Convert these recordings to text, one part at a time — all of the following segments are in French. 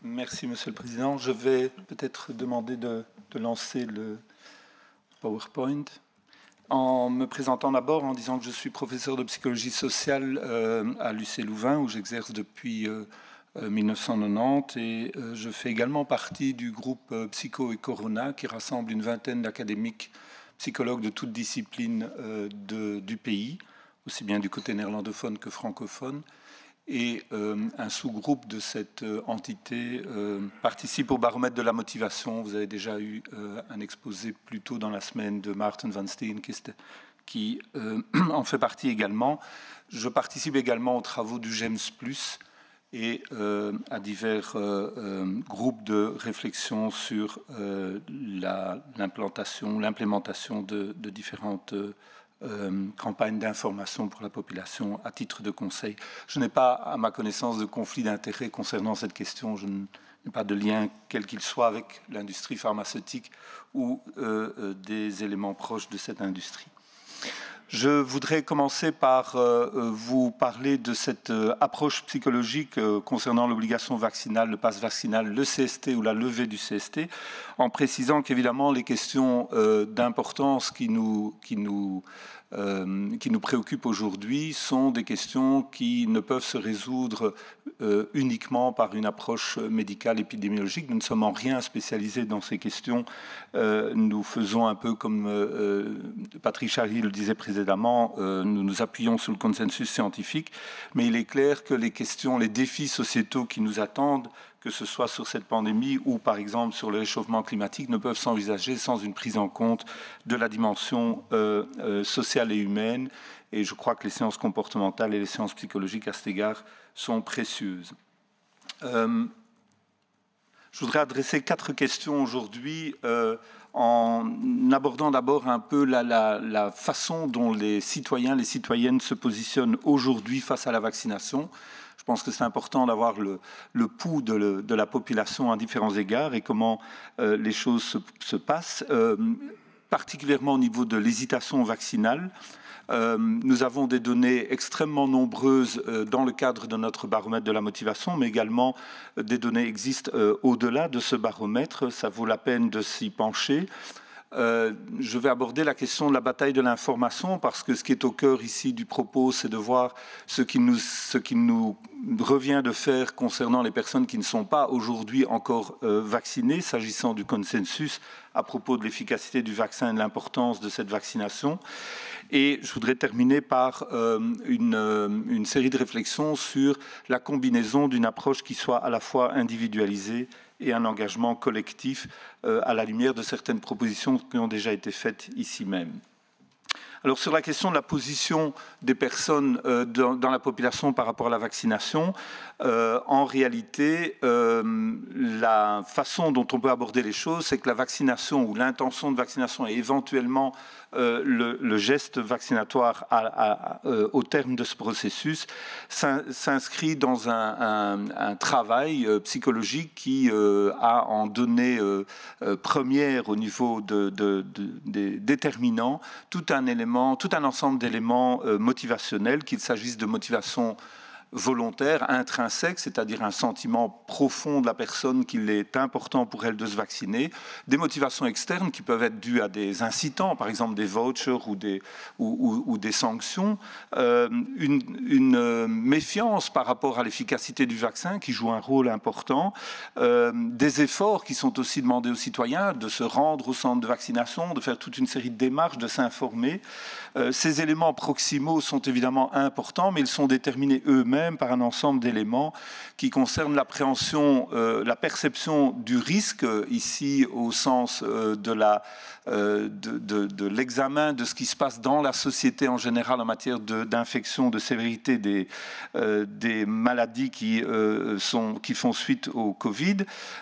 Merci, Monsieur le Président. Je vais peut-être demander de lancer le PowerPoint en me présentant d'abord en disant que je suis professeur de psychologie sociale à l'UC Louvain, où j'exerce depuis 1990, et je fais également partie du groupe Psycho et Corona, qui rassemble une vingtaine d'académiques psychologues de toutes disciplines du pays, aussi bien du côté néerlandophone que francophone. Et un sous-groupe de cette entité participe au baromètre de la motivation. Vous avez déjà eu un exposé plus tôt dans la semaine de Maarten van Steen qui en fait partie également. Je participe également aux travaux du GEMS+, et à divers groupes de réflexion sur l'implémentation de différentes campagne d'information pour la population à titre de conseil. Je n'ai pas, à ma connaissance, de conflit d'intérêt concernant cette question. Je n'ai pas de lien, quel qu'il soit, avec l'industrie pharmaceutique ou des éléments proches de cette industrie. Je voudrais commencer par vous parler de cette approche psychologique concernant l'obligation vaccinale, le pass vaccinal, le CST ou la levée du CST, en précisant qu'évidemment les questions d'importance qui nous préoccupent aujourd'hui sont des questions qui ne peuvent se résoudre uniquement par une approche médicale épidémiologique. Nous ne sommes en rien spécialisés dans ces questions. Nous faisons un peu comme Patrick Charry le disait précédemment, nous nous appuyons sur le consensus scientifique, mais il est clair que les questions, les défis sociétaux qui nous attendent, que ce soit sur cette pandémie ou par exemple sur le réchauffement climatique, ne peuvent s'envisager sans une prise en compte de la dimension sociale et humaine. Et je crois que les sciences comportementales et les sciences psychologiques à cet égard sont précieuses. Je voudrais adresser 4 questions aujourd'hui en abordant d'abord un peu la façon dont les citoyens, les citoyennes se positionnent aujourd'hui face à la vaccination. Je pense que c'est important d'avoir le pouls de la population à différents égards et comment les choses se passent, particulièrement au niveau de l'hésitation vaccinale. Nous avons des données extrêmement nombreuses dans le cadre de notre baromètre de la motivation, mais également des données existent au-delà de ce baromètre. Ça vaut la peine de s'y pencher. Je vais aborder la question de la bataille de l'information parce que ce qui est au cœur ici du propos, c'est de voir ce qui nous revient de faire concernant les personnes qui ne sont pas aujourd'hui encore vaccinées, s'agissant du consensus à propos de l'efficacité du vaccin et de l'importance de cette vaccination. Et je voudrais terminer par une série de réflexions sur la combinaison d'une approche qui soit à la fois individualisée et un engagement collectif à la lumière de certaines propositions qui ont déjà été faites ici même. Alors sur la question de la position des personnes dans la population par rapport à la vaccination, en réalité, la façon dont on peut aborder les choses, c'est que la vaccination ou l'intention de vaccination et éventuellement le geste vaccinatoire au terme de ce processus s'inscrit dans un travail psychologique qui a en données premières au niveau des déterminants tout un ensemble d'éléments motivationnels, qu'il s'agisse de motivation volontaire, intrinsèque, c'est-à-dire un sentiment profond de la personne qu'il est important pour elle de se vacciner, des motivations externes qui peuvent être dues à des incitants, par exemple des vouchers ou des sanctions, une méfiance par rapport à l'efficacité du vaccin qui joue un rôle important, des efforts qui sont aussi demandés aux citoyens de se rendre au centre de vaccination, de faire toute une série de démarches, de s'informer. Ces éléments proximaux sont évidemment importants, mais ils sont déterminés eux-mêmes par un ensemble d'éléments qui concernent l'appréhension, la perception du risque, ici au sens de l'examen de ce qui se passe dans la société en général en matière d'infection, de sévérité des maladies qui font suite au Covid,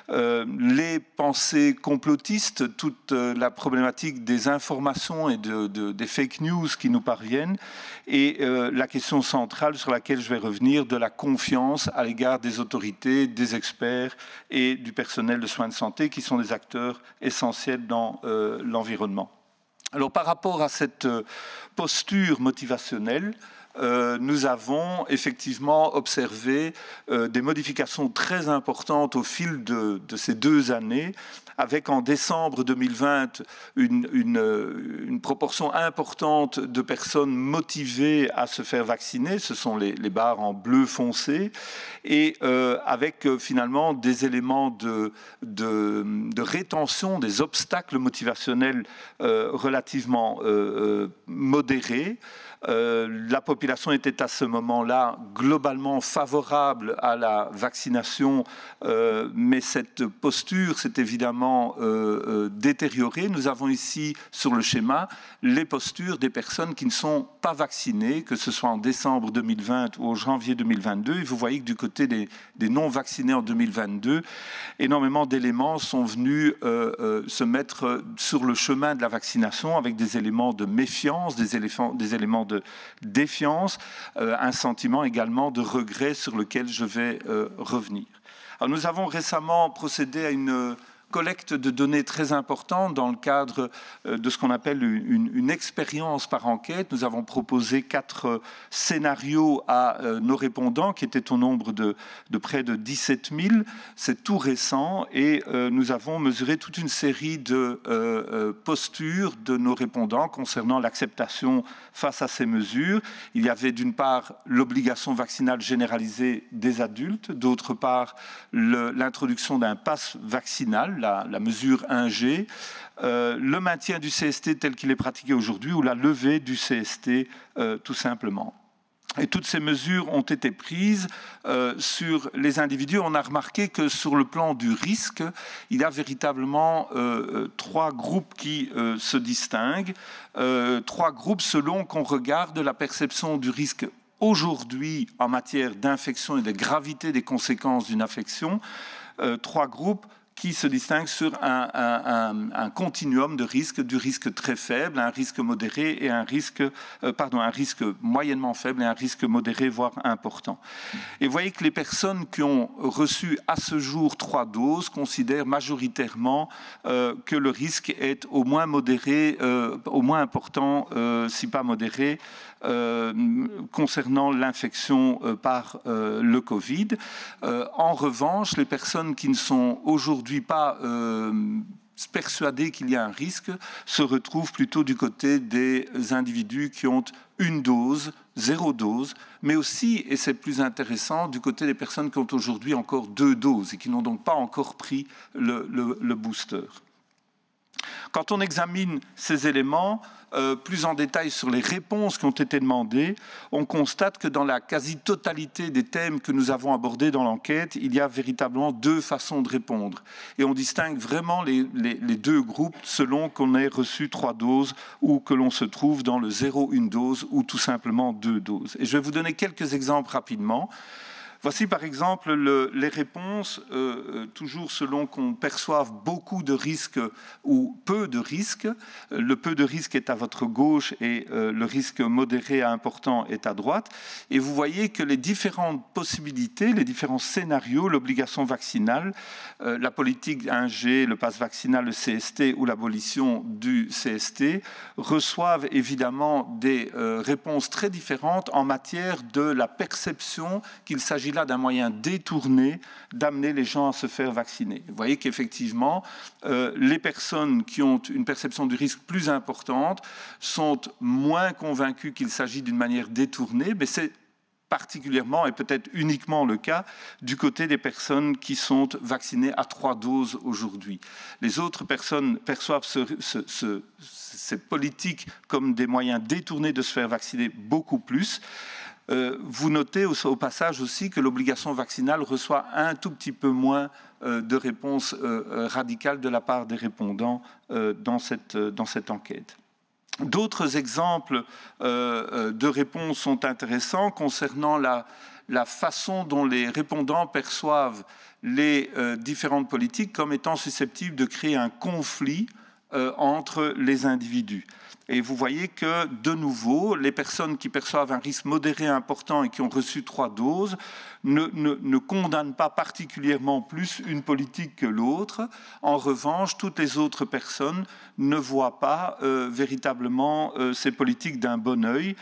les pensées complotistes, toute la problématique des informations et des fake news qui nous parviennent, et la question centrale sur laquelle je vais revenir de la confiance à l'égard des autorités, des experts et du personnel de soins de santé qui sont des acteurs essentiels dans l'environnement. Alors par rapport à cette posture motivationnelle, nous avons effectivement observé des modifications très importantes au fil de ces 2 années, avec en décembre 2020 une proportion importante de personnes motivées à se faire vacciner, ce sont les barres en bleu foncé, et avec finalement des éléments de rétention, des obstacles motivationnels relativement modérés. La population était à ce moment-là globalement favorable à la vaccination, mais cette posture s'est évidemment détériorée. Nous avons ici sur le schéma les postures des personnes qui ne sont pas vaccinées, que ce soit en décembre 2020 ou en janvier 2022. Et vous voyez que du côté des non-vaccinés en 2022, énormément d'éléments sont venus se mettre sur le chemin de la vaccination avec des éléments de méfiance, des éléments de défiance, un sentiment également de regret sur lequel je vais revenir. Alors, nous avons récemment procédé à une collecte de données très importante dans le cadre de ce qu'on appelle une expérience par enquête. Nous avons proposé 4 scénarios à nos répondants qui étaient au nombre de près de 17 000. C'est tout récent et nous avons mesuré toute une série de postures de nos répondants concernant l'acceptation face à ces mesures. Il y avait d'une part l'obligation vaccinale généralisée des adultes, d'autre part l'introduction d'un pass vaccinal, la mesure 1G, le maintien du CST tel qu'il est pratiqué aujourd'hui ou la levée du CST tout simplement. Et toutes ces mesures ont été prises sur les individus. On a remarqué que sur le plan du risque, il y a véritablement 3 groupes qui se distinguent, 3 groupes selon qu'on regarde la perception du risque aujourd'hui en matière d'infection et de gravité des conséquences d'une infection, 3 groupes qui se distinguent sur un continuum de risque, du risque très faible, un risque modéré et un risque moyennement faible et un risque modéré, voire important. Et vous voyez que les personnes qui ont reçu à ce jour 3 doses considèrent majoritairement que le risque est au moins modéré, au moins important, si pas modéré, concernant l'infection par le Covid. En revanche, les personnes qui ne sont aujourd'hui pas persuadées qu'il y a un risque se retrouvent plutôt du côté des individus qui ont 1 dose, 0 dose, mais aussi, et c'est plus intéressant, du côté des personnes qui ont aujourd'hui encore 2 doses et qui n'ont donc pas encore pris le booster. Quand on examine ces éléments plus en détail sur les réponses qui ont été demandées, on constate que dans la quasi-totalité des thèmes que nous avons abordés dans l'enquête, il y a véritablement 2 façons de répondre. Et on distingue vraiment les 2 groupes selon qu'on ait reçu 3 doses ou que l'on se trouve dans le 0-1 dose ou tout simplement 2 doses. Et je vais vous donner quelques exemples rapidement. Voici par exemple les réponses, toujours selon qu'on perçoive beaucoup de risques ou peu de risques. Le peu de risques est à votre gauche et le risque modéré à important est à droite. Et vous voyez que les différentes possibilités, les différents scénarios, l'obligation vaccinale, la politique 1G, le pass vaccinal, le CST ou l'abolition du CST reçoivent évidemment des réponses très différentes en matière de la perception qu'il s'agit là d'un moyen détourné d'amener les gens à se faire vacciner. Vous voyez qu'effectivement, les personnes qui ont une perception du risque plus importante sont moins convaincues qu'il s'agit d'une manière détournée, mais c'est particulièrement et peut-être uniquement le cas du côté des personnes qui sont vaccinées à 3 doses aujourd'hui. Les autres personnes perçoivent ces politiques comme des moyens détournés de se faire vacciner beaucoup plus. Vous notez au passage aussi que l'obligation vaccinale reçoit un tout petit peu moins de réponses radicales de la part des répondants dans cette enquête. D'autres exemples de réponses sont intéressants concernant la façon dont les répondants perçoivent les différentes politiques comme étant susceptibles de créer un conflit entre les individus. Et vous voyez que, de nouveau, les personnes qui perçoivent un risque modéré important et qui ont reçu 3 doses ne condamnent pas particulièrement plus une politique que l'autre. En revanche, toutes les autres personnes ne voient pas véritablement ces politiques d'un bon œil,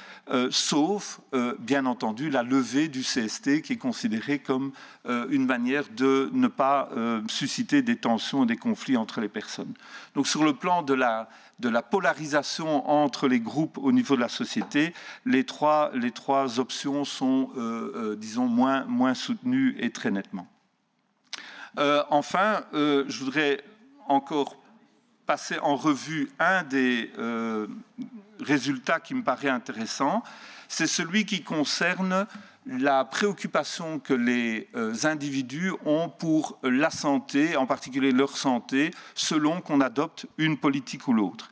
sauf, bien entendu, la levée du CST qui est considérée comme une manière de ne pas susciter des tensions et des conflits entre les personnes. Donc sur le plan de la polarisation entre les groupes au niveau de la société, les trois options sont, disons, moins soutenues et très nettement. Enfin, je voudrais encore passer en revue un des résultats qui me paraît intéressant, c'est celui qui concerne la préoccupation que les individus ont pour la santé, en particulier leur santé, selon qu'on adopte une politique ou l'autre.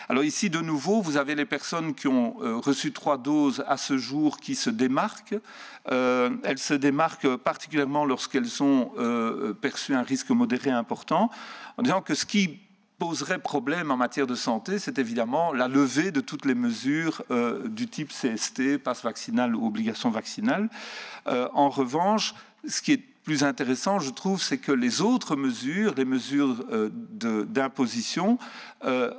Alors ici, de nouveau, vous avez les personnes qui ont reçu 3 doses à ce jour qui se démarquent. Elles se démarquent particulièrement lorsqu'elles ont perçu un risque modéré important, en disant que ce qui poserait problème en matière de santé, c'est évidemment la levée de toutes les mesures du type CST, passe vaccinal ou obligation vaccinale. En revanche, ce qui est plus intéressant, je trouve, c'est que les autres mesures, les mesures d'imposition,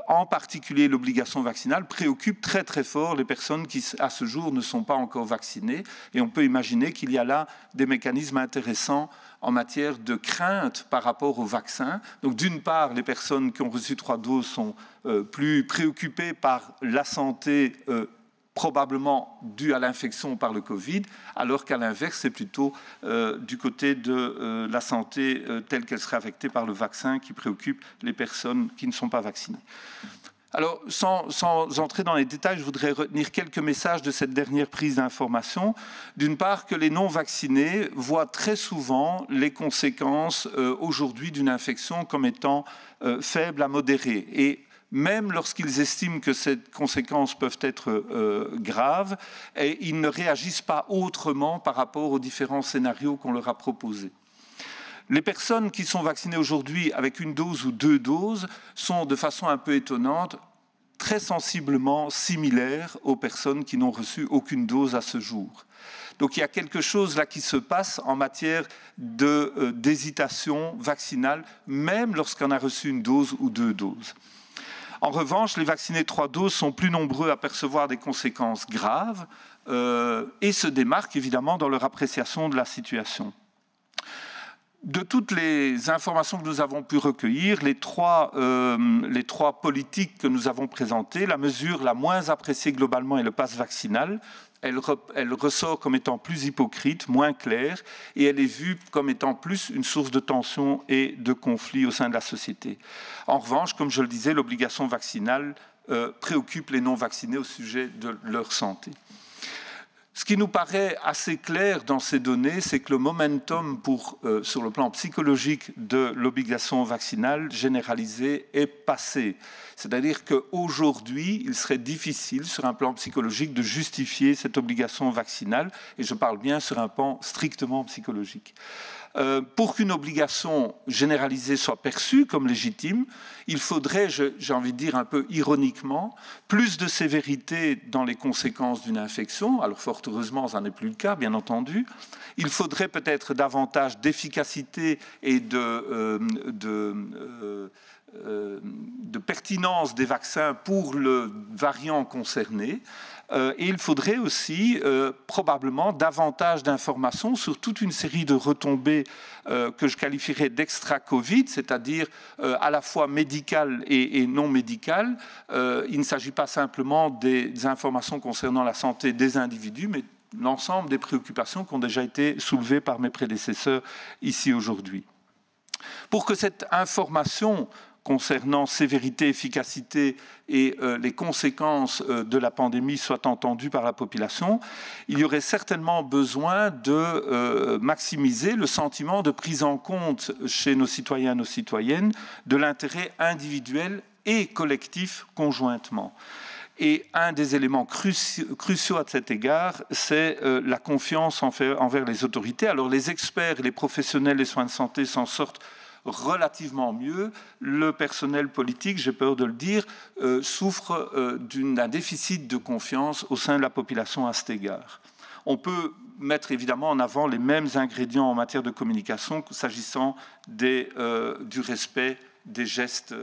en particulier l'obligation vaccinale, préoccupent très très fort les personnes qui, à ce jour, ne sont pas encore vaccinées. Et on peut imaginer qu'il y a là des mécanismes intéressants en matière de crainte par rapport au vaccin. Donc d'une part, les personnes qui ont reçu 3 doses sont plus préoccupées par la santé probablement due à l'infection par le Covid, alors qu'à l'inverse, c'est plutôt du côté de la santé telle qu'elle serait affectée par le vaccin qui préoccupe les personnes qui ne sont pas vaccinées. Alors, sans entrer dans les détails, je voudrais retenir quelques messages de cette dernière prise d'information. D'une part, que les non-vaccinés voient très souvent les conséquences aujourd'hui d'une infection comme étant faibles à modérées. Et même lorsqu'ils estiment que ces conséquences peuvent être graves, et ils ne réagissent pas autrement par rapport aux différents scénarios qu'on leur a proposés. Les personnes qui sont vaccinées aujourd'hui avec 1 dose ou 2 doses sont, de façon un peu étonnante, très sensiblement similaires aux personnes qui n'ont reçu aucune dose à ce jour. Donc il y a quelque chose là qui se passe en matière d'hésitation vaccinale, même lorsqu'on a reçu 1 dose ou 2 doses. En revanche, les vaccinés 3 doses sont plus nombreux à percevoir des conséquences graves et se démarquent évidemment dans leur appréciation de la situation. De toutes les informations que nous avons pu recueillir, les trois politiques que nous avons présentées, la mesure la moins appréciée globalement est le pass vaccinal. Elle ressort comme étant plus hypocrite, moins claire, et elle est vue comme étant plus une source de tension et de conflit au sein de la société. En revanche, comme je le disais, l'obligation vaccinale préoccupe les non-vaccinés au sujet de leur santé. Ce qui nous paraît assez clair dans ces données, c'est que le momentum sur le plan psychologique de l'obligation vaccinale généralisée est passé. C'est-à-dire qu'aujourd'hui, il serait difficile sur un plan psychologique de justifier cette obligation vaccinale, et je parle bien sur un plan strictement psychologique. Pour qu'une obligation généralisée soit perçue comme légitime, il faudrait, j'ai envie de dire un peu ironiquement, plus de sévérité dans les conséquences d'une infection. Alors fort heureusement, ça n'est plus le cas, bien entendu. Il faudrait peut-être davantage d'efficacité et de pertinence des vaccins pour le variant concerné. Et il faudrait aussi probablement davantage d'informations sur toute une série de retombées que je qualifierais d'extra-Covid, c'est-à-dire à la fois médicales et non médicales. Il ne s'agit pas simplement des informations concernant la santé des individus, mais l'ensemble des préoccupations qui ont déjà été soulevées par mes prédécesseurs ici aujourd'hui. Pour que cette information concernant sévérité, efficacité et les conséquences de la pandémie soient entendues par la population, il y aurait certainement besoin de maximiser le sentiment de prise en compte chez nos citoyens et nos citoyennes de l'intérêt individuel et collectif conjointement. Et un des éléments cruciaux à cet égard, c'est la confiance envers les autorités. Alors les experts et les professionnels des soins de santé s'en sortent relativement mieux. Le personnel politique, j'ai peur de le dire, souffre d'un déficit de confiance au sein de la population à cet égard. On peut mettre évidemment en avant les mêmes ingrédients en matière de communication s'agissant du respect des gestes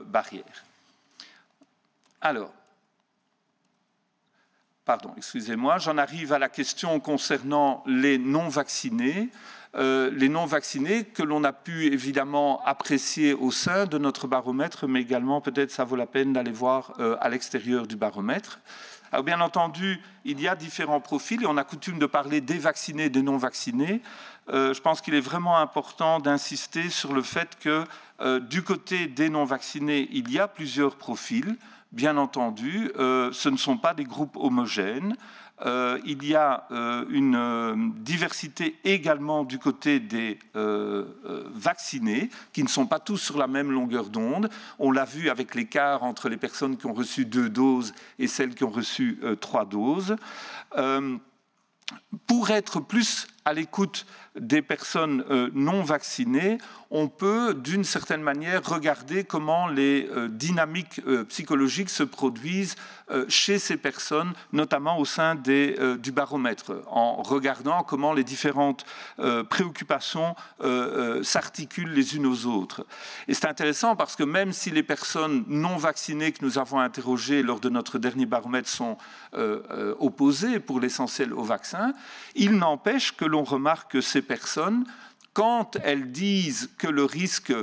barrières. Alors, pardon, excusez-moi, j'en arrive à la question concernant les non-vaccinés. Les non-vaccinés que l'on a pu évidemment apprécier au sein de notre baromètre, mais également peut-être ça vaut la peine d'aller voir à l'extérieur du baromètre. Alors bien entendu, il y a différents profils et on a coutume de parler des vaccinés et des non-vaccinés. Je pense qu'il est vraiment important d'insister sur le fait que du côté des non-vaccinés, il y a plusieurs profils. Bien entendu, ce ne sont pas des groupes homogènes. Il y a une diversité également du côté des vaccinés, qui ne sont pas tous sur la même longueur d'onde. On l'a vu avec l'écart entre les personnes qui ont reçu 2 doses et celles qui ont reçu 3 doses. Pour être plus à l'écoute des personnes non vaccinées, on peut d'une certaine manière regarder comment les dynamiques psychologiques se produisent chez ces personnes, notamment au sein du baromètre, en regardant comment les différentes préoccupations s'articulent les unes aux autres. Et c'est intéressant parce que même si les personnes non vaccinées que nous avons interrogées lors de notre dernier baromètre sont opposées pour l'essentiel au vaccin, il n'empêche que l'on remarque que ces personnes, quand elles disent que le risque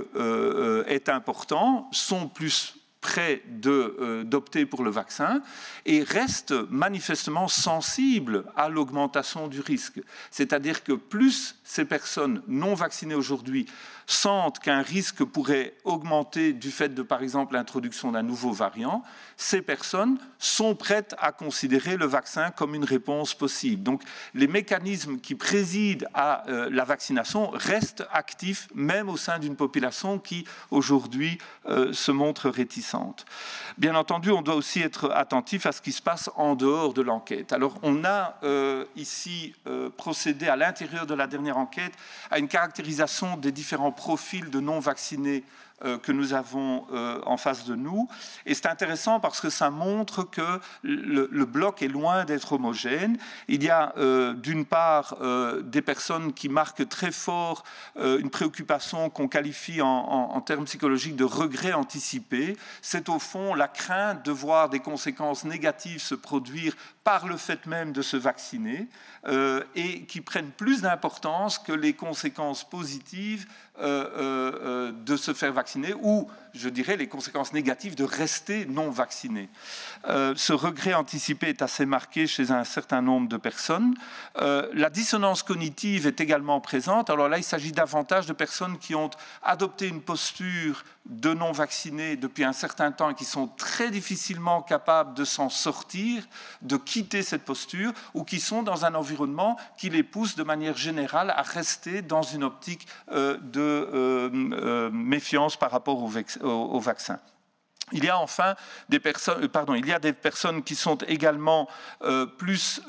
est important, sont plus prêts d'opter pour le vaccin et restent manifestement sensibles à l'augmentation du risque. C'est-à-dire que plus ces personnes non vaccinées aujourd'hui sentent qu'un risque pourrait augmenter du fait de, par exemple, l'introduction d'un nouveau variant, ces personnes sont prêtes à considérer le vaccin comme une réponse possible. Donc, les mécanismes qui président à la vaccination restent actifs, même au sein d'une population qui, aujourd'hui, se montre réticente. Bien entendu, on doit aussi être attentif à ce qui se passe en dehors de l'enquête. Alors, on a ici procédé à l'intérieur de la dernière enquête à une caractérisation des différents profils de non-vaccinés que nous avons en face de nous. Et c'est intéressant parce que ça montre que le bloc est loin d'être homogène. Il y a d'une part des personnes qui marquent très fort une préoccupation qu'on qualifie en termes psychologiques de regret anticipé. C'est au fond la crainte de voir des conséquences négatives se produire par le fait même de se vacciner et qui prennent plus d'importance que les conséquences positives de se faire vacciner ou, je dirais, les conséquences négatives de rester non vacciné. Ce regret anticipé est assez marqué chez un certain nombre de personnes. La dissonance cognitive est également présente. Alors là, il s'agit davantage de personnes qui ont adopté une posture de non vaccinés depuis un certain temps et qui sont très difficilement capables de s'en sortir, de quitter cette posture, ou qui sont dans un environnement qui les pousse de manière générale à rester dans une optique de méfiance par rapport au vaccin. Il y a enfin des personnes qui sont également plus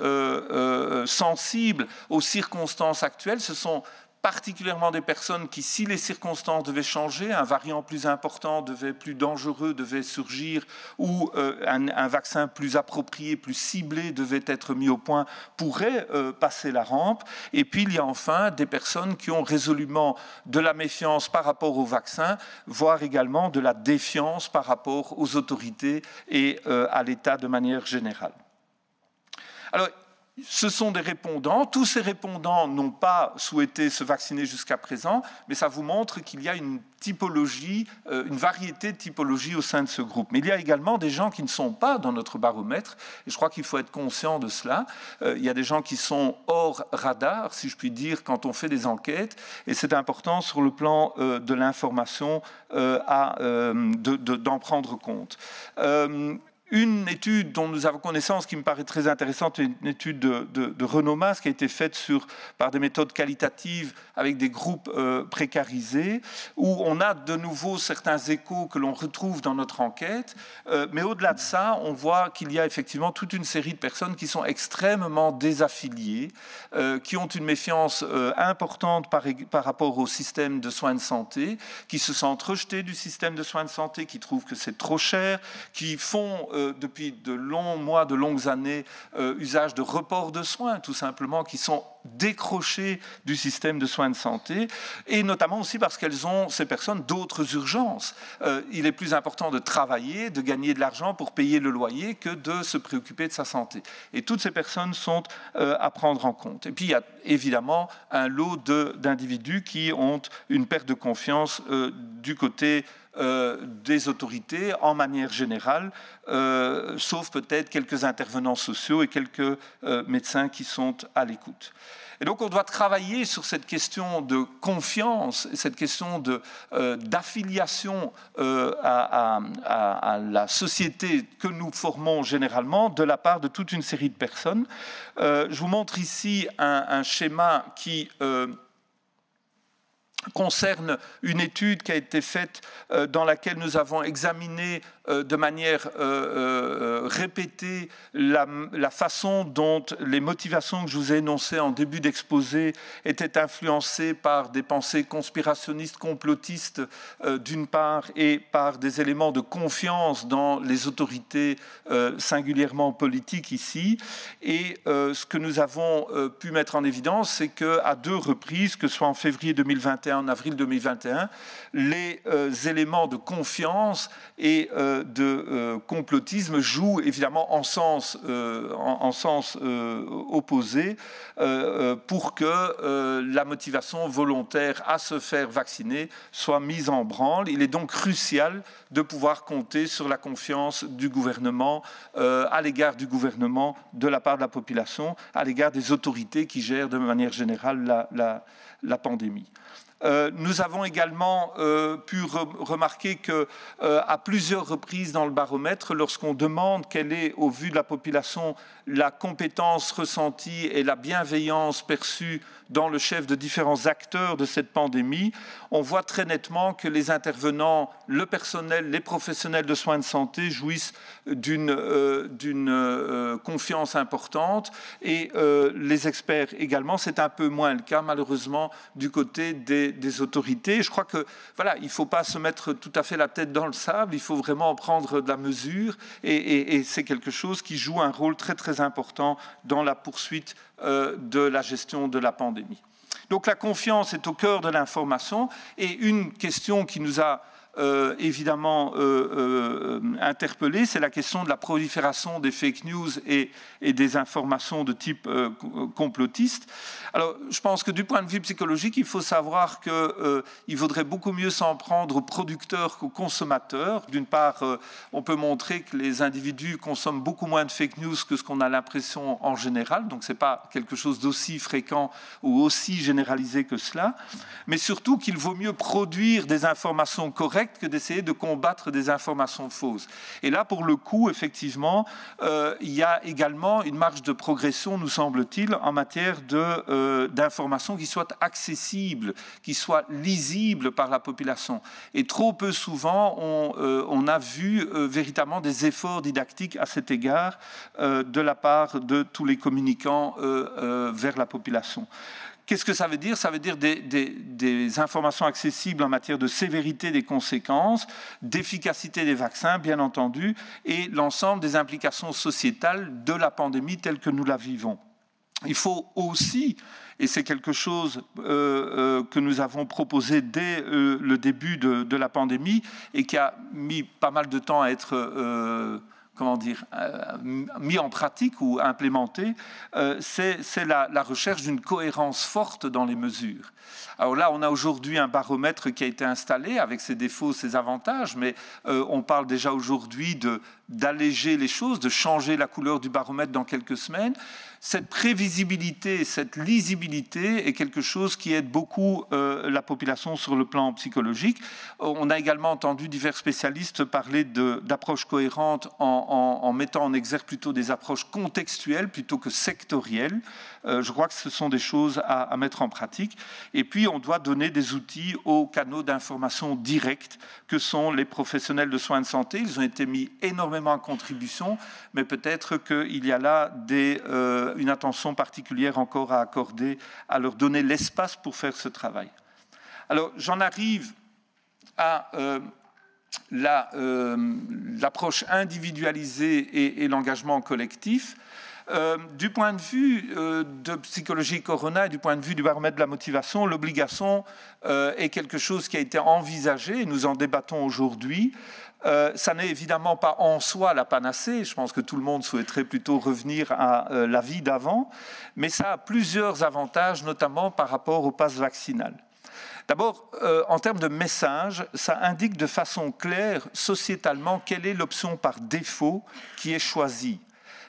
sensibles aux circonstances actuelles. Ce sont particulièrement des personnes qui, si les circonstances devaient changer, un variant plus important, plus dangereux devait surgir, ou un vaccin plus approprié, plus ciblé devait être mis au point, pourraient passer la rampe. Et puis il y a enfin des personnes qui ont résolument de la méfiance par rapport au vaccin, voire également de la défiance par rapport aux autorités et à l'État de manière générale. Alors, ce sont des répondants. Tous ces répondants n'ont pas souhaité se vacciner jusqu'à présent, mais ça vous montre qu'il y a une typologie, une variété de typologies au sein de ce groupe. Mais il y a également des gens qui ne sont pas dans notre baromètre, et je crois qu'il faut être conscient de cela. Il y a des gens qui sont hors radar, si je puis dire, quand on fait des enquêtes, et c'est important sur le plan de l'information d'en prendre compte. Une étude dont nous avons connaissance qui me paraît très intéressante, une étude de Renaud Mas qui a été faite par des méthodes qualitatives avec des groupes précarisés, où on a de nouveau certains échos que l'on retrouve dans notre enquête, mais au-delà de ça, on voit qu'il y a effectivement toute une série de personnes qui sont extrêmement désaffiliées, qui ont une méfiance importante par rapport au système de soins de santé, qui se sentent rejetés du système de soins de santé, qui trouvent que c'est trop cher, qui font depuis de longs mois, de longues années, usage de reports de soins, tout simplement, qui sont décrochés du système de soins de santé, et notamment aussi parce qu'elles ont, ces personnes, d'autres urgences. Il est plus important de travailler, de gagner de l'argent pour payer le loyer que de se préoccuper de sa santé. Et toutes ces personnes sont à prendre en compte. Et puis il y a évidemment un lot d'individus qui ont une perte de confiance du côté des autorités en manière générale, sauf peut-être quelques intervenants sociaux et quelques médecins qui sont à l'écoute. Et donc on doit travailler sur cette question de confiance, cette question d'affiliation à la société que nous formons généralement de la part de toute une série de personnes. Je vous montre ici un schéma qui concerne une étude qui a été faite dans laquelle nous avons examiné de manière répétée la façon dont les motivations que je vous ai énoncées en début d'exposé étaient influencées par des pensées conspirationnistes, complotistes d'une part, et par des éléments de confiance dans les autorités singulièrement politiques ici. Et ce que nous avons pu mettre en évidence, c'est qu'à 2 reprises, que ce soit en février 2021, en avril 2021, les éléments de confiance et de complotisme jouent évidemment en sens opposé pour que la motivation volontaire à se faire vacciner soit mise en branle. Il est donc crucial de pouvoir compter sur la confiance du gouvernement à l'égard du gouvernement, de la part de la population, à l'égard des autorités qui gèrent de manière générale la pandémie. Nous avons également pu remarquer qu'à plusieurs reprises dans le baromètre, lorsqu'on demande quelle est, au vu de la population, la compétence ressentie et la bienveillance perçue dans le chef de différents acteurs de cette pandémie, on voit très nettement que les intervenants, le personnel, les professionnels de soins de santé jouissent d'une confiance importante, et les experts également. C'est un peu moins le cas, malheureusement, du côté des autorités. Je crois que voilà, il ne faut pas se mettre tout à fait la tête dans le sable, il faut vraiment prendre de la mesure, et c'est quelque chose qui joue un rôle très très important dans la poursuite de la gestion de la pandémie. Donc la confiance est au cœur de l'information, et une question qui nous a évidemment interpellé, c'est la question de la prolifération des fake news et des informations de type complotiste. Alors, je pense que du point de vue psychologique, il faut savoir qu'il vaudrait beaucoup mieux s'en prendre aux producteurs qu'aux consommateurs. D'une part, on peut montrer que les individus consomment beaucoup moins de fake news que ce qu'on a l'impression en général, donc ce n'est pas quelque chose d'aussi fréquent ou aussi généralisé que cela, mais surtout qu'il vaut mieux produire des informations correctes que d'essayer de combattre des informations fausses. Et là, pour le coup, effectivement, il y a également une marge de progression, nous semble-t-il, en matière d'informations qui soient accessibles, qui soient lisibles par la population. Et trop peu souvent, on a vu véritablement des efforts didactiques à cet égard de la part de tous les communicants vers la population. Qu'est-ce que ça veut dire? Ça veut dire des informations accessibles en matière de sévérité des conséquences, d'efficacité des vaccins, bien entendu, et l'ensemble des implications sociétales de la pandémie telle que nous la vivons. Il faut aussi, et c'est quelque chose que nous avons proposé dès le début de la pandémie et qui a mis pas mal de temps à être mis en pratique ou implémenté, c'est la recherche d'une cohérence forte dans les mesures. Alors là, on a aujourd'hui un baromètre qui a été installé avec ses défauts, ses avantages, mais on parle déjà aujourd'hui d'alléger les choses, de changer la couleur du baromètre dans quelques semaines. Cette prévisibilité, cette lisibilité est quelque chose qui aide beaucoup la population sur le plan psychologique. On a également entendu divers spécialistes parler d'approches cohérentes en mettant en exergue plutôt des approches contextuelles plutôt que sectorielles. Je crois que ce sont des choses à mettre en pratique. Et puis, on doit donner des outils aux canaux d'information directs que sont les professionnels de soins de santé. Ils ont été mis énormément en contribution, mais peut-être qu'il y a là une attention particulière encore à accorder, à leur donner l'espace pour faire ce travail. Alors, j'en arrive à l'approche individualisée et l'engagement collectif. Du point de vue de Psychologie Corona et du point de vue du baromètre de la motivation, l'obligation est quelque chose qui a été envisagé, et nous en débattons aujourd'hui. Ça n'est évidemment pas en soi la panacée, je pense que tout le monde souhaiterait plutôt revenir à la vie d'avant, mais ça a plusieurs avantages, notamment par rapport au pass vaccinal. D'abord, en termes de message, ça indique de façon claire, sociétalement, quelle est l'option par défaut qui est choisie.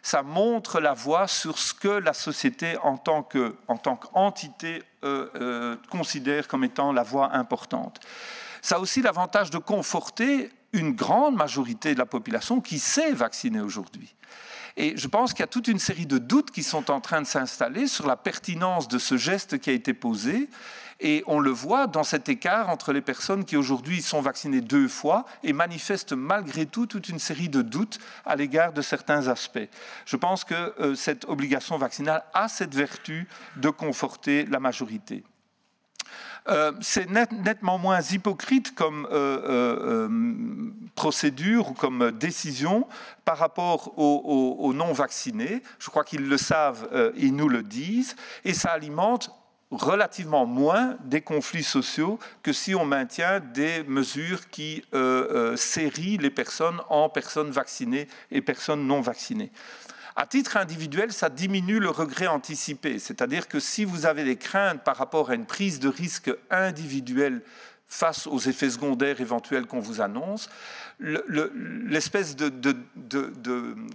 Ça montre la voie sur ce que la société, en tant qu'entité, considère comme étant la voie importante. Ça a aussi l'avantage de conforter une grande majorité de la population qui s'est vaccinée aujourd'hui. Et je pense qu'il y a toute une série de doutes qui sont en train de s'installer sur la pertinence de ce geste qui a été posé. Et on le voit dans cet écart entre les personnes qui aujourd'hui sont vaccinées 2 fois et manifestent malgré tout toute une série de doutes à l'égard de certains aspects. Je pense que cette obligation vaccinale a cette vertu de conforter la majorité. C'est nettement moins hypocrite comme procédure ou comme décision par rapport aux non-vaccinés. Je crois qu'ils le savent, ils nous le disent, et ça alimente relativement moins des conflits sociaux que si on maintient des mesures qui sérient les personnes en personnes vaccinées et personnes non vaccinées. À titre individuel, ça diminue le regret anticipé, c'est-à-dire que si vous avez des craintes par rapport à une prise de risque individuelle face aux effets secondaires éventuels qu'on vous annonce, l'espèce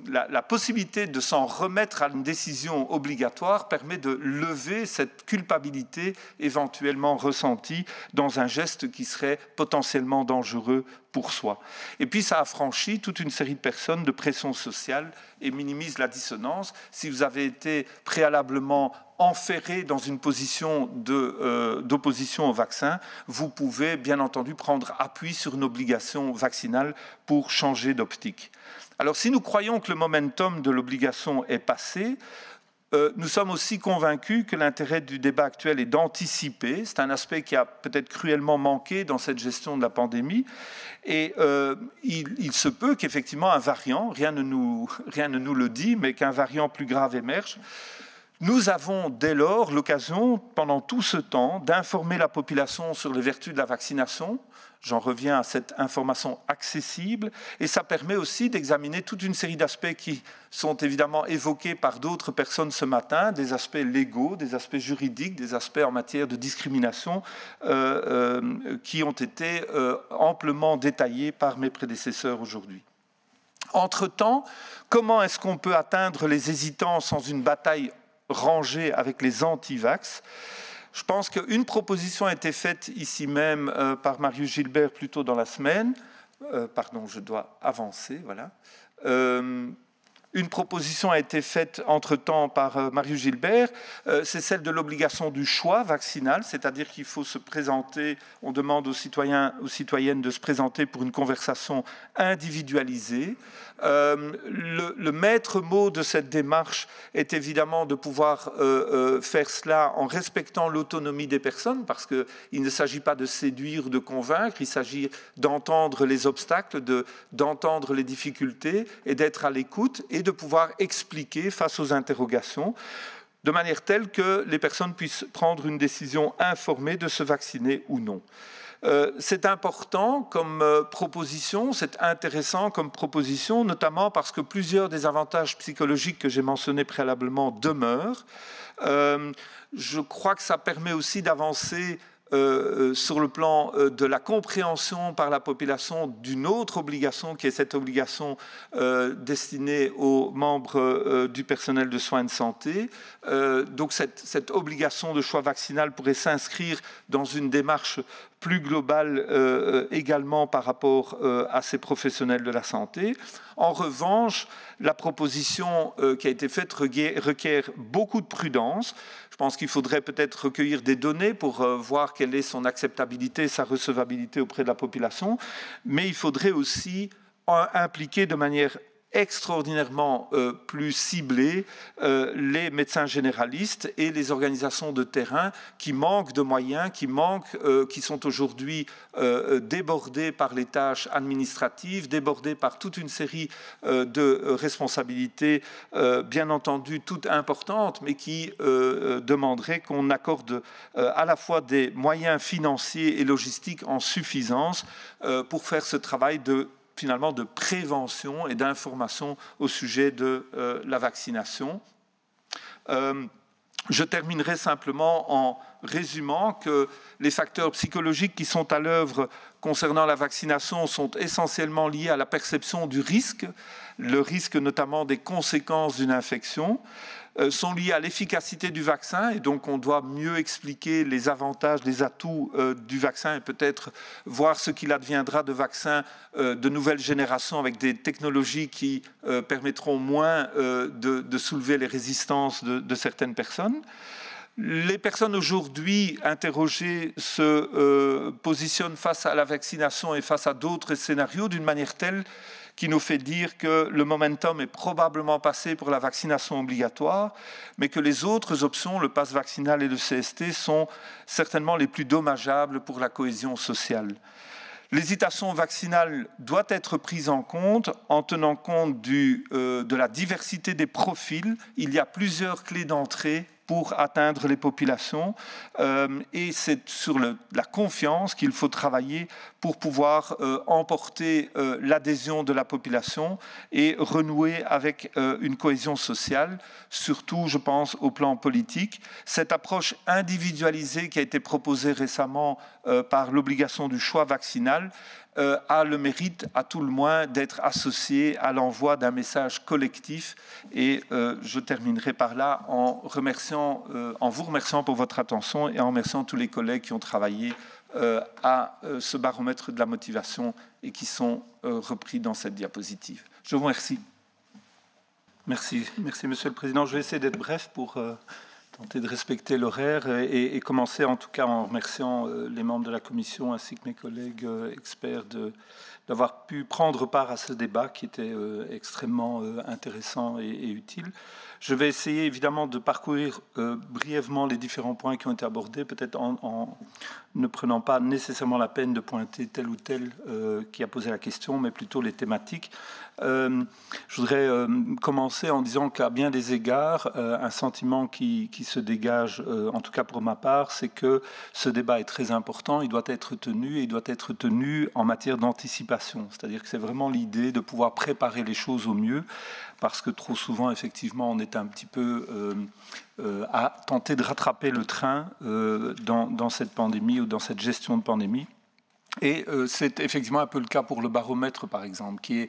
la possibilité de s'en remettre à une décision obligatoire permet de lever cette culpabilité éventuellement ressentie dans un geste qui serait potentiellement dangereux pour soi. Et puis ça affranchit toute une série de personnes de pression sociale et minimise la dissonance. Si vous avez été préalablement enferré dans une position d'opposition au vaccin, vous pouvez bien entendu prendre appui sur une obligation vaccinale pour changer d'optique. Alors si nous croyons que le momentum de l'obligation est passé, nous sommes aussi convaincus que l'intérêt du débat actuel est d'anticiper. C'est un aspect qui a peut-être cruellement manqué dans cette gestion de la pandémie. Et il se peut qu'effectivement un variant, rien ne nous le dit, mais qu'un variant plus grave émerge. Nous avons dès lors l'occasion, pendant tout ce temps, d'informer la population sur les vertus de la vaccination. J'en reviens à cette information accessible, et ça permet aussi d'examiner toute une série d'aspects qui sont évidemment évoqués par d'autres personnes ce matin, des aspects légaux, des aspects juridiques, des aspects en matière de discrimination qui ont été amplement détaillés par mes prédécesseurs aujourd'hui. Entre-temps, comment est-ce qu'on peut atteindre les hésitants sans une bataille rangée avec les anti-vax ? Je pense qu'une proposition a été faite ici même par Marius Gilbert plus tôt dans la semaine. Pardon, je dois avancer, voilà. Une proposition a été faite entre-temps par Marius Gilbert, c'est celle de l'obligation du choix vaccinal, c'est-à-dire qu'il faut se présenter, on demande aux citoyens, aux citoyennes de se présenter pour une conversation individualisée. Le maître mot de cette démarche est évidemment de pouvoir faire cela en respectant l'autonomie des personnes, parce qu'il ne s'agit pas de séduire ou de convaincre, il s'agit d'entendre les obstacles, d'entendre les difficultés et d'être à l'écoute et de pouvoir expliquer face aux interrogations de manière telle que les personnes puissent prendre une décision informée de se vacciner ou non. C'est important comme proposition, c'est intéressant comme proposition, notamment parce que plusieurs des avantages psychologiques que j'ai mentionnés préalablement demeurent. Je crois que ça permet aussi d'avancer sur le plan de la compréhension par la population d'une autre obligation, qui est cette obligation destinée aux membres du personnel de soins de santé. Donc cette obligation de choix vaccinal pourrait s'inscrire dans une démarche plus globale également par rapport à ces professionnels de la santé. En revanche, la proposition qui a été faite requiert beaucoup de prudence. Je pense qu'il faudrait peut-être recueillir des données pour voir quelle est son acceptabilité, sa recevabilité auprès de la population, mais il faudrait aussi impliquer de manière extraordinairement plus ciblés les médecins généralistes et les organisations de terrain qui manquent de moyens, qui sont aujourd'hui débordés par les tâches administratives, débordés par toute une série de responsabilités, bien entendu toutes importantes, mais qui demanderaient qu'on accorde à la fois des moyens financiers et logistiques en suffisance pour faire ce travail finalement de prévention et d'information au sujet de la vaccination. Je terminerai simplement en résumant que les facteurs psychologiques qui sont à l'œuvre concernant la vaccination sont essentiellement liés à la perception du risque, le risque notamment des conséquences d'une infection, sont liés à l'efficacité du vaccin, et donc on doit mieux expliquer les avantages, les atouts du vaccin et peut-être voir ce qu'il adviendra de vaccins de nouvelle génération avec des technologies qui permettront moins de soulever les résistances de certaines personnes. Les personnes aujourd'hui interrogées se positionnent face à la vaccination et face à d'autres scénarios d'une manière telle qui nous fait dire que le momentum est probablement passé pour la vaccination obligatoire, mais que les autres options, le pass vaccinal et le CST, sont certainement les plus dommageables pour la cohésion sociale. L'hésitation vaccinale doit être prise en compte en tenant compte de la diversité des profils. Il y a plusieurs clés d'entrée pour atteindre les populations et c'est sur la confiance qu'il faut travailler pour pouvoir emporter l'adhésion de la population et renouer avec une cohésion sociale, surtout, je pense, au plan politique. Cette approche individualisée qui a été proposée récemment par l'obligation du choix vaccinal a le mérite, à tout le moins, d'être associé à l'envoi d'un message collectif. Et je terminerai par là en vous remerciant pour votre attention et en remerciant tous les collègues qui ont travaillé à ce baromètre de la motivation et qui sont repris dans cette diapositive. Je vous remercie. Merci, Monsieur le Président. Je vais essayer d'être bref pour tenter de respecter l'horaire et commencer en tout cas en remerciant les membres de la Commission ainsi que mes collègues experts d'avoir pu prendre part à ce débat qui était extrêmement intéressant et utile. Je vais essayer évidemment de parcourir brièvement les différents points qui ont été abordés, peut-être en ne prenant pas nécessairement la peine de pointer tel ou tel qui a posé la question, mais plutôt les thématiques. Je voudrais commencer en disant qu'à bien des égards, un sentiment qui se dégage, en tout cas pour ma part, c'est que ce débat est très important, il doit être tenu, et il doit être tenu en matière d'anticipation. C'est-à-dire que c'est vraiment l'idée de pouvoir préparer les choses au mieux, parce que trop souvent, effectivement, on est un petit peu à tenter de rattraper le train dans cette pandémie ou dans cette gestion de pandémie. Et c'est effectivement un peu le cas pour le baromètre, par exemple, qui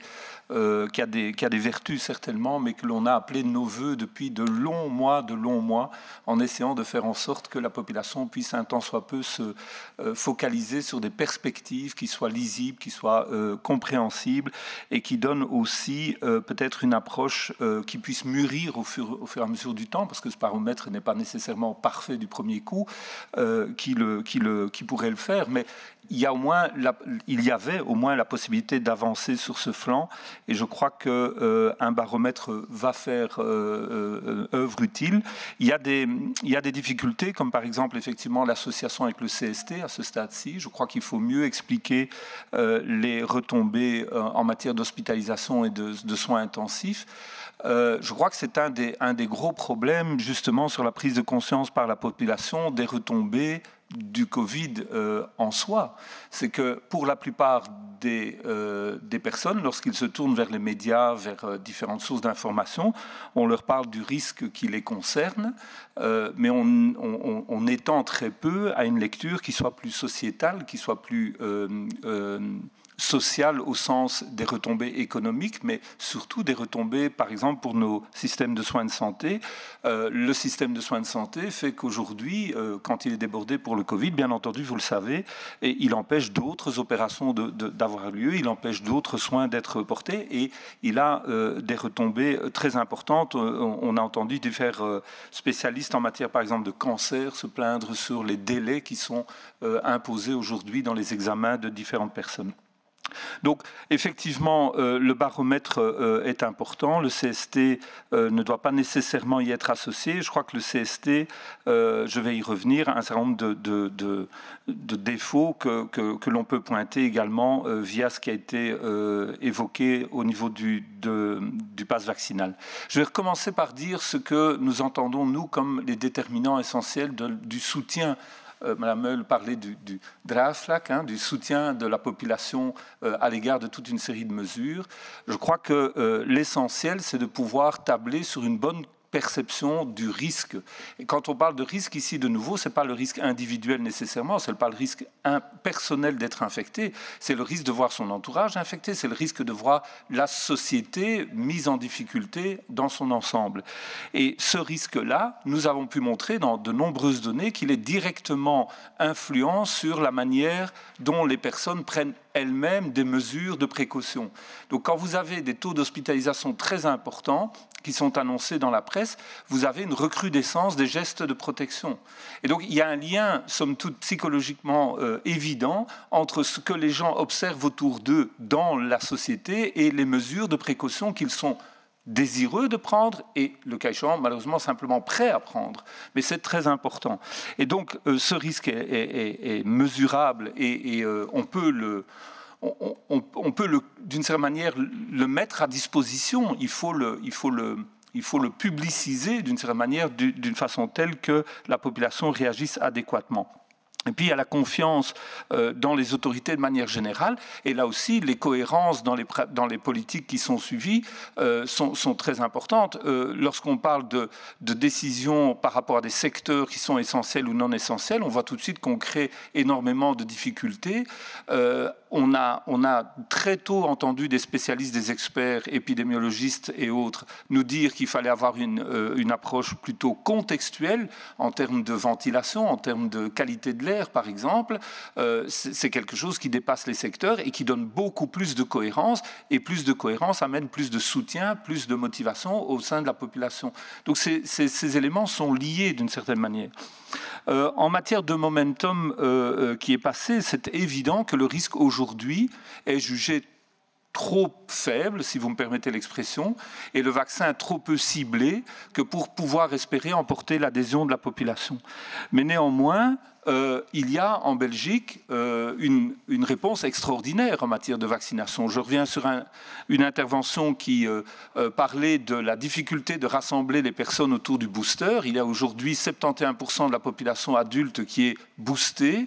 a des vertus certainement, mais que l'on a appelé de nos voeux depuis de longs mois, en essayant de faire en sorte que la population puisse un tant soit peu se focaliser sur des perspectives qui soient lisibles, qui soient compréhensibles, et qui donnent aussi peut-être une approche qui puisse mûrir au fur et à mesure du temps, parce que ce baromètre n'est pas nécessairement parfait du premier coup, qui pourrait le faire, mais il y avait au moins la possibilité d'avancer sur ce flanc, et je crois qu'un baromètre va faire œuvre utile. Il y a des difficultés, comme par exemple effectivement l'association avec le CST à ce stade-ci. Je crois qu'il faut mieux expliquer les retombées en matière d'hospitalisation et de soins intensifs. Je crois que c'est un des gros problèmes justement sur la prise de conscience par la population des retombées du Covid en soi. C'est que pour la plupart des personnes, lorsqu'ils se tournent vers les médias, vers différentes sources d'information, on leur parle du risque qui les concerne, mais on étend très peu à une lecture qui soit plus sociétale, qui soit plus sociale au sens des retombées économiques, mais surtout des retombées, par exemple, pour nos systèmes de soins de santé. Le système de soins de santé fait qu'aujourd'hui, quand il est débordé pour le Covid, bien entendu, vous le savez, et il empêche d'autres opérations d'avoir lieu, il empêche d'autres soins d'être portés, et il a des retombées très importantes. On a entendu divers spécialistes en matière, par exemple, de cancer se plaindre sur les délais qui sont imposés aujourd'hui dans les examens de différentes personnes. Donc, effectivement, le baromètre est important. Le CST ne doit pas nécessairement y être associé. Je crois que le CST, je vais y revenir, a un certain nombre de défauts que l'on peut pointer également via ce qui a été évoqué au niveau du pass vaccinal. Je vais recommencer par dire ce que nous entendons, nous, comme les déterminants essentiels du soutien. Madame Meul parlait du draagvlak, du soutien de la population à l'égard de toute une série de mesures. Je crois que l'essentiel, c'est de pouvoir tabler sur une bonne perception du risque. Et quand on parle de risque ici, de nouveau, ce n'est pas le risque individuel nécessairement, ce n'est pas le risque personnel d'être infecté, c'est le risque de voir son entourage infecté, c'est le risque de voir la société mise en difficulté dans son ensemble. Et ce risque-là, nous avons pu montrer dans de nombreuses données qu'il est directement influent sur la manière dont les personnes prennent elles-mêmes des mesures de précaution. Donc quand vous avez des taux d'hospitalisation très importants qui sont annoncés dans la presse, vous avez une recrudescence des gestes de protection. Et donc il y a un lien, somme toute, psychologiquement évident entre ce que les gens observent autour d'eux dans la société et les mesures de précaution qu'ils sont désireux de prendre et, le cas échéant, malheureusement, simplement prêts à prendre. Mais c'est très important. Et donc, ce risque est mesurable et on peut d'une certaine manière, le mettre à disposition. Il faut le publiciser d'une certaine manière, d'une façon telle que la population réagisse adéquatement. Et puis, il y a la confiance dans les autorités de manière générale. Et là aussi, les cohérences dans les politiques qui sont suivies sont très importantes. Lorsqu'on parle de décisions par rapport à des secteurs qui sont essentiels ou non essentiels, on voit tout de suite qu'on crée énormément de difficultés. On a très tôt entendu des spécialistes, des experts, épidémiologistes et autres nous dire qu'il fallait avoir une approche plutôt contextuelle en termes de ventilation, en termes de qualité de l'air, par exemple. C'est quelque chose qui dépasse les secteurs et qui donne beaucoup plus de cohérence. Et plus de cohérence amène plus de soutien, plus de motivation au sein de la population. Donc ces éléments sont liés d'une certaine manière. En matière de momentum qui est passé, c'est évident que le risque aujourd'hui est jugé trop faible, si vous me permettez l'expression, et le vaccin trop peu ciblé que pour pouvoir espérer emporter l'adhésion de la population. Mais néanmoins, il y a en Belgique une réponse extraordinaire en matière de vaccination. Je reviens sur une intervention qui parlait de la difficulté de rassembler les personnes autour du booster. Il y a aujourd'hui 71% de la population adulte qui est boostée.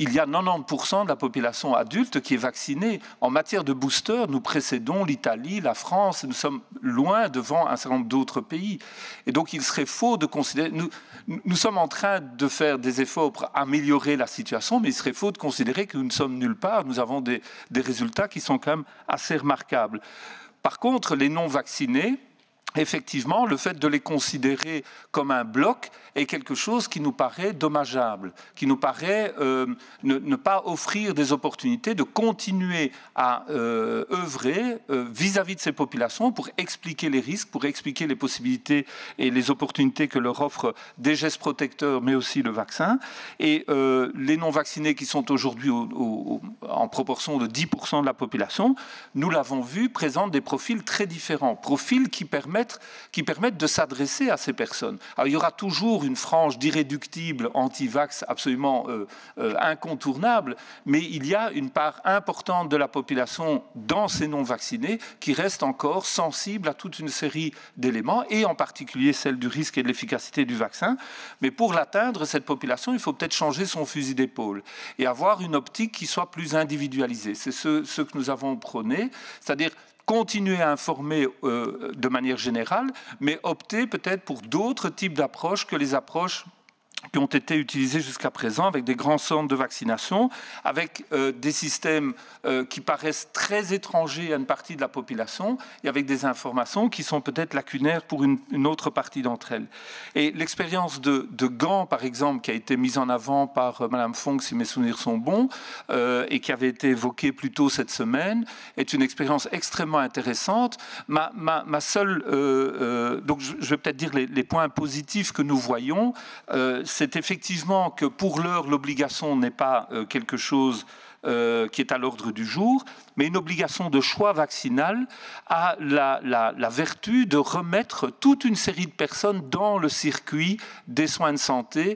Il y a 90% de la population adulte qui est vaccinée. En matière de booster, nous précédons l'Italie, la France, nous sommes loin devant un certain nombre d'autres pays. Et donc il serait faux de considérer... Nous sommes en train de faire des efforts pour améliorer la situation, mais il serait faux de considérer que nous ne sommes nulle part. Nous avons des résultats qui sont quand même assez remarquables. Par contre, les non-vaccinés, effectivement, le fait de les considérer comme un bloc est quelque chose qui nous paraît dommageable, qui nous paraît ne pas offrir des opportunités de continuer à œuvrer vis-à-vis de ces populations pour expliquer les risques, pour expliquer les possibilités et les opportunités que leur offrent des gestes protecteurs, mais aussi le vaccin. Et les non-vaccinés qui sont aujourd'hui en proportion de 10% de la population, nous l'avons vu, présentent des profils très différents, profils qui permettent de s'adresser à ces personnes. Alors, il y aura toujours une frange d'irréductibles anti-vax absolument incontournable, mais il y a une part importante de la population dans ces non-vaccinés qui reste encore sensible à toute une série d'éléments, et en particulier celle du risque et de l'efficacité du vaccin. Mais pour l'atteindre, cette population, il faut peut-être changer son fusil d'épaule et avoir une optique qui soit plus individualisée. C'est ce que nous avons prôné, c'est-à-dire continuer à informer de manière générale, mais opter peut-être pour d'autres types d'approches que les approches qui ont été utilisés jusqu'à présent, avec des grands centres de vaccination, avec des systèmes qui paraissent très étrangers à une partie de la population, et avec des informations qui sont peut-être lacunaires pour une autre partie d'entre elles. Et l'expérience de Gand, par exemple, qui a été mise en avant par Mme Fong, si mes souvenirs sont bons, et qui avait été évoquée plus tôt cette semaine, est une expérience extrêmement intéressante. Ma seule... donc je vais peut-être dire les points positifs que nous voyons, c'est effectivement que pour l'heure, l'obligation n'est pas quelque chose qui est à l'ordre du jour, mais une obligation de choix vaccinal a la vertu de remettre toute une série de personnes dans le circuit des soins de santé,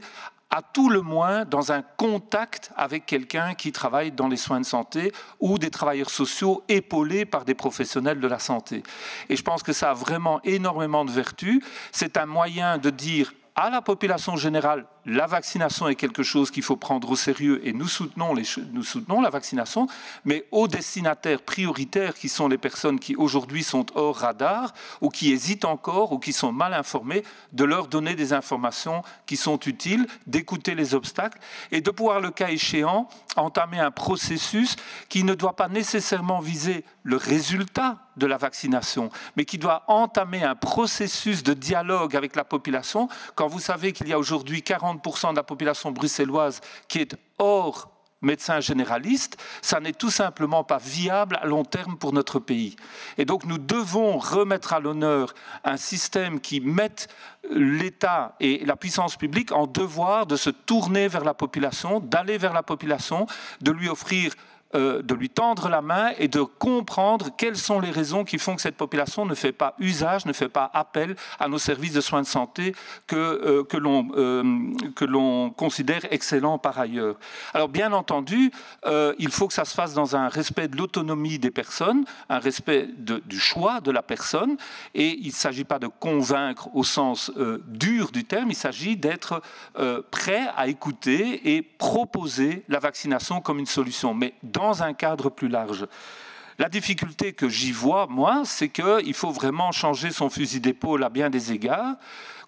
à tout le moins dans un contact avec quelqu'un qui travaille dans les soins de santé ou des travailleurs sociaux épaulés par des professionnels de la santé. Et je pense que ça a vraiment énormément de vertus. C'est un moyen de dire à la population générale, la vaccination est quelque chose qu'il faut prendre au sérieux et nous soutenons la vaccination, mais aux destinataires prioritaires qui sont les personnes qui aujourd'hui sont hors radar ou qui hésitent encore ou qui sont mal informées, de leur donner des informations qui sont utiles, d'écouter les obstacles et de pouvoir, le cas échéant, entamer un processus qui ne doit pas nécessairement viser le résultat de la vaccination, mais qui doit entamer un processus de dialogue avec la population. Quand vous savez qu'il y a aujourd'hui 40% de la population bruxelloise qui est hors médecin généraliste, ça n'est tout simplement pas viable à long terme pour notre pays. Et donc nous devons remettre à l'honneur un système qui mette l'État et la puissance publique en devoir de se tourner vers la population, d'aller vers la population, de lui offrir de lui tendre la main et de comprendre quelles sont les raisons qui font que cette population ne fait pas usage, ne fait pas appel à nos services de soins de santé que l'on considère excellents par ailleurs. Alors bien entendu, il faut que ça se fasse dans un respect de l'autonomie des personnes, un respect du choix de la personne, et il ne s'agit pas de convaincre au sens dur du terme, il s'agit d'être prêt à écouter et proposer la vaccination comme une solution, mais dans un cadre plus large. La difficulté que j'y vois, moi, c'est qu'il faut vraiment changer son fusil d'épaule à bien des égards,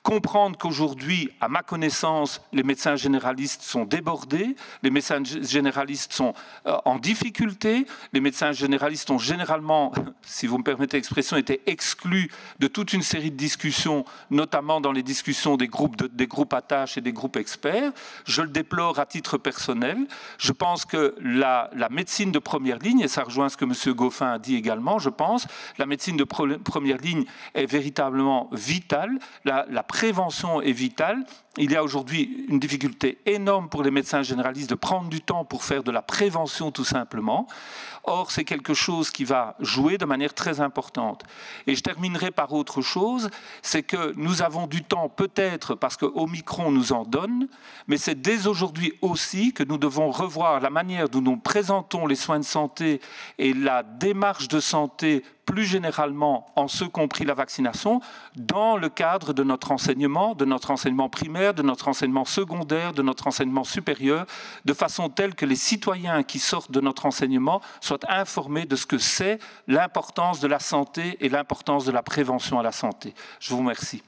comprendre qu'aujourd'hui, à ma connaissance, les médecins généralistes sont débordés, les médecins généralistes sont en difficulté, les médecins généralistes ont généralement, si vous me permettez l'expression, été exclus de toute une série de discussions, notamment dans les discussions des groupes à tâches et des groupes experts. Je le déplore à titre personnel. Je pense que la médecine de première ligne, et ça rejoint ce que M. Goffin a dit également, je pense, la médecine de première ligne est véritablement vitale. La prévention est vitale. Il y a aujourd'hui une difficulté énorme pour les médecins généralistes de prendre du temps pour faire de la prévention tout simplement. Or, c'est quelque chose qui va jouer de manière très importante. Et je terminerai par autre chose, c'est que nous avons du temps peut-être parce que Omicron nous en donne, mais c'est dès aujourd'hui aussi que nous devons revoir la manière dont nous présentons les soins de santé et la démarche de santé plus généralement, en ce compris la vaccination, dans le cadre de notre enseignement primaire, de notre enseignement secondaire, de notre enseignement supérieur, de façon telle que les citoyens qui sortent de notre enseignement soient informés de ce que c'est l'importance de la santé et l'importance de la prévention à la santé. Je vous remercie.